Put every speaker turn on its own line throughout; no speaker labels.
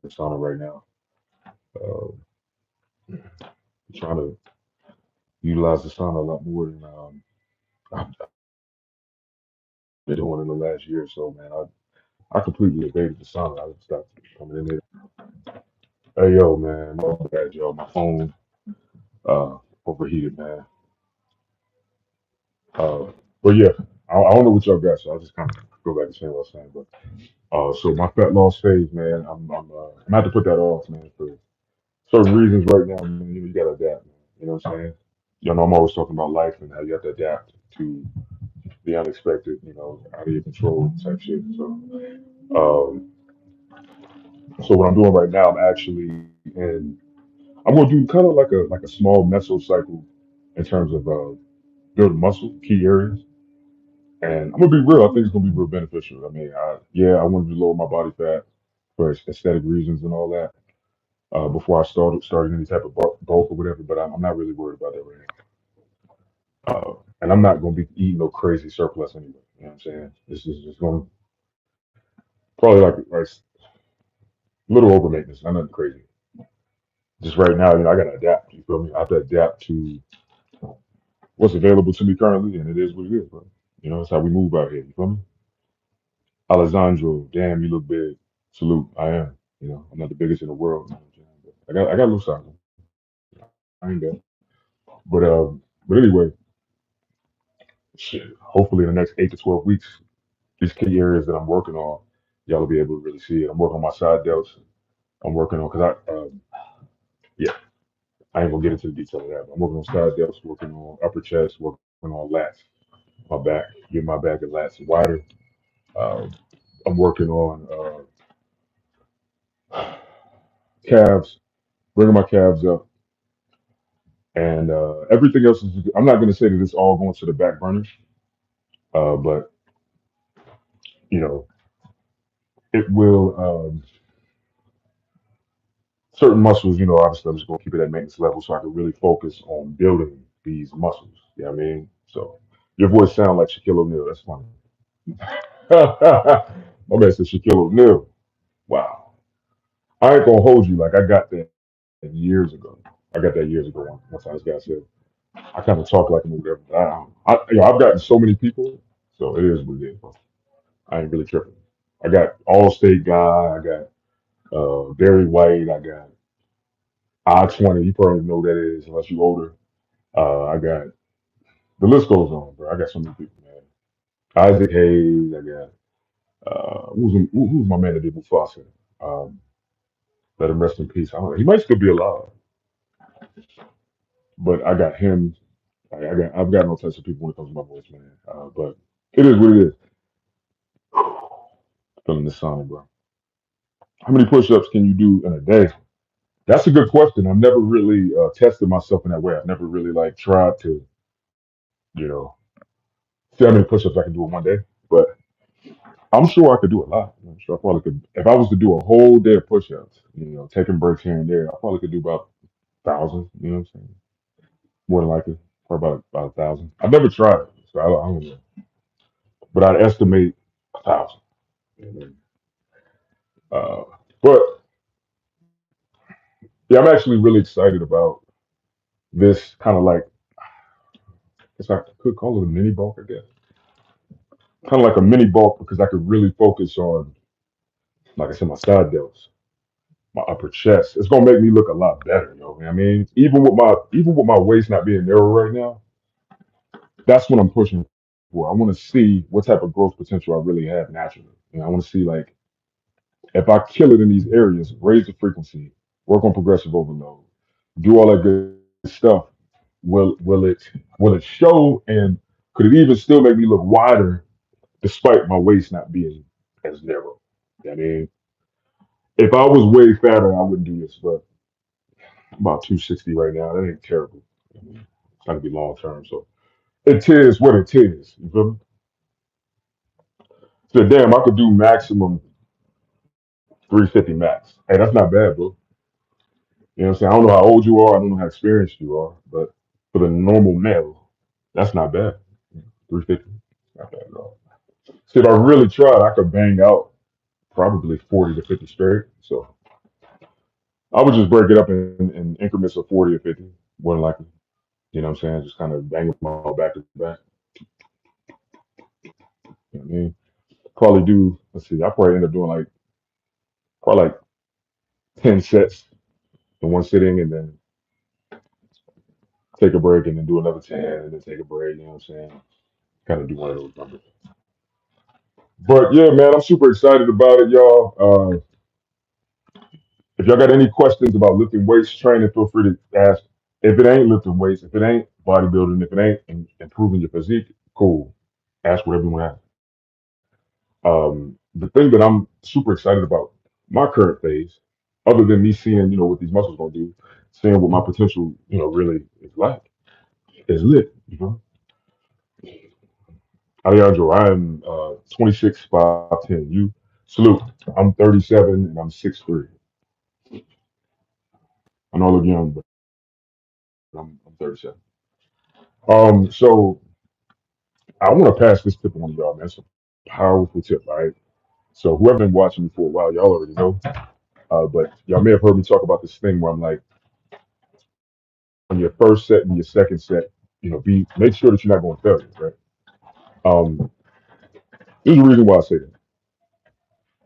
the sauna right now. Trying to utilize the sauna a lot more than I've been doing in the last year or so, man. I completely evaded the sauna. I stopped coming in there. Hey, yo, man, my bad, yo. My phone uh, overheated, man. Uh, but yeah, I don't know what y'all got, so I'll just kind of go back and say what I was saying. But so my fat loss phase, man, I'm gonna have to put that off, man, for certain reasons right now. Man, you gotta adapt, man. You know what I'm saying? You know, I'm always talking about life and how you have to adapt to the unexpected, out of your control type shit. Um, so what I'm doing right now, I'm actually in. I'm gonna do kind of like a small meso cycle in terms of building muscle, key areas. And I'm gonna be real. I think it's gonna be real beneficial. I mean, I wanted to lower my body fat for aesthetic reasons and all that before I started any type of bulk or whatever. But I'm not really worried about that right now. And I'm not gonna be eating no crazy surplus anyway. You know what I'm saying? This is just gonna probably like a little over maintenance, not nothing crazy. Just right now, I gotta adapt. You feel me? I have to adapt to what's available to me currently, and it is what it is, bro. It's how we move out here. You feel me? Alessandro, damn, you look big. Salute, I am. I'm not the biggest in the world. You know what I'm saying? But I got a little size. I ain't bad. But anyway, shit. Hopefully in the next 8 to 12 weeks, these key areas that I'm working on, y'all will be able to really see it. I'm working on my side delts. I'm working on because yeah, I ain't gonna get into the detail of that. But I'm working on side delts, working on upper chest, working on lats, my back, getting my back and lats wider. Um, I'm working on calves, bringing my calves up, and everything else is. I'm not gonna say that it's all going to the back burner, but you know, it will. Certain muscles, obviously, I'm just gonna keep it at maintenance level so I can really focus on building these muscles. You know what I mean? So your voice sound like Shaquille O'Neal. That's funny. My man said Shaquille O'Neal. Wow. I ain't gonna hold you. Like I got that years ago. I got that years ago. One time this guy said, I kind of talk like him or whatever. But I've gotten so many people, so it is what it is. Bro. I ain't really tripping. I got Allstate guy. I got Barry White. I got I-20. You probably know who that is unless you older. I got the list goes on, bro. I got so many people, man. Isaac Hayes. I got who's my man that did Mufasa? Um, Let him rest in peace. I don't know. He might still be alive, but I got him. I've got no touch of people when it comes to my voice, man. But it is what it is. Feeling the sauna, bro. How many push-ups can you do in a day? That's a good question. I've never really tested myself in that way. I've never really like tried to, you know, see how many push-ups I can do in one day. But I'm sure I could do a lot. I'm sure I probably could. If I was to do a whole day of push-ups, taking breaks here and there, I probably could do about 1,000. You know what I'm saying? More than likely, probably about 1,000. I've never tried it, so I don't know. But I'd estimate 1,000. Uh, but yeah, I'm actually really excited about this kind of like it's like I could call it a mini bulk, I guess. Kind of like a mini bulk because I could really focus on, like I said, my side delts, my upper chest. It's gonna make me look a lot better, you know what I mean? Even with my waist not being narrow right now, that's what I'm pushing for. I want to see what type of growth potential I really have naturally. I want to see like if I kill it in these areas, raise the frequency, work on progressive overload, do all that good stuff. Will it show and could it even still make me look wider despite my waist not being as narrow? I mean, if I was way fatter, I wouldn't do this, but I'm about 260 right now. That ain't terrible. I mean, it's not gonna be long term, so it is what it is. You feel me? So damn, I could do maximum 350 max. Hey, that's not bad, bro. You know what I'm saying? I don't know how old you are. I don't know how experienced you are, but for the normal male, that's not bad. 350, not bad at all. So if I really tried, I could bang out probably 40 to 50 straight. So I would just break it up in increments of 40 or 50, more than likely. You know what I'm saying? Just kind of bang them all back to back. You know what I mean? Probably do, let's see, I probably end up doing like, probably like 10 sets in one sitting and then take a break and then do another 10 and then take a break. You know what I'm saying? Kind of do one of those numbers. But yeah, man, I'm super excited about it, y'all. If y'all got any questions about lifting weights, training, feel free to ask. If it ain't lifting weights, if it ain't bodybuilding, if it ain't improving your physique, cool. Ask whatever you want to ask. The thing that I'm super excited about my current phase, other than me seeing, what these muscles gonna do, seeing what my potential, really is like, is lit. Alejandro, I am 26, 5'10". You salute. I'm 37 and I'm 6'3". I know I look young, but I'm 37. So I want to pass this tip on to y'all, man. It's a powerful tip, all right? So whoever been watching me for a while, y'all already know. But y'all may have heard me talk about this thing where I'm like, on your first set and your second set, be make sure that you're not going failure, right? Um, there's a reason why I say that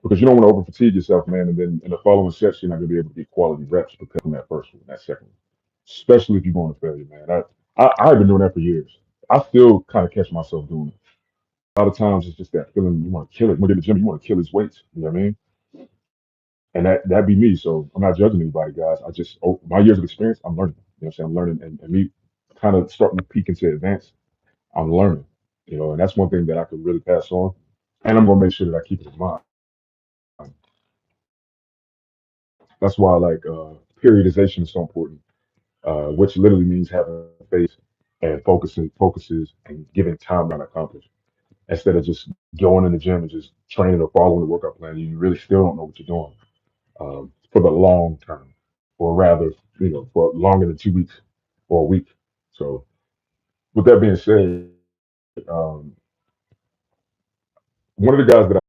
because you don't want to over fatigue yourself, man, and then in the following sets you're not going to be able to get quality reps because from that first one, that second one, especially if you're going to failure, man. I've been doing that for years. I still kind of catch myself doing it. A lot of times it's just that feeling you want to kill it. When you're in the gym, you want to kill his weights. You know what I mean? And that be me. So I'm not judging anybody, guys. I just my years of experience, I'm learning. You know what I'm saying? I'm learning, and me kind of starting to peak into advance. I'm learning. And that's one thing that I could really pass on. And I'm gonna make sure that I keep it in mind. That's why like periodization is so important, which literally means having faith and focuses and giving time to accomplish. Instead of just going in the gym and just training or following the workout plan, you really still don't know what you're doing for the long term, or rather, for longer than 2 weeks or a week. So, with that being said, one of the guys that I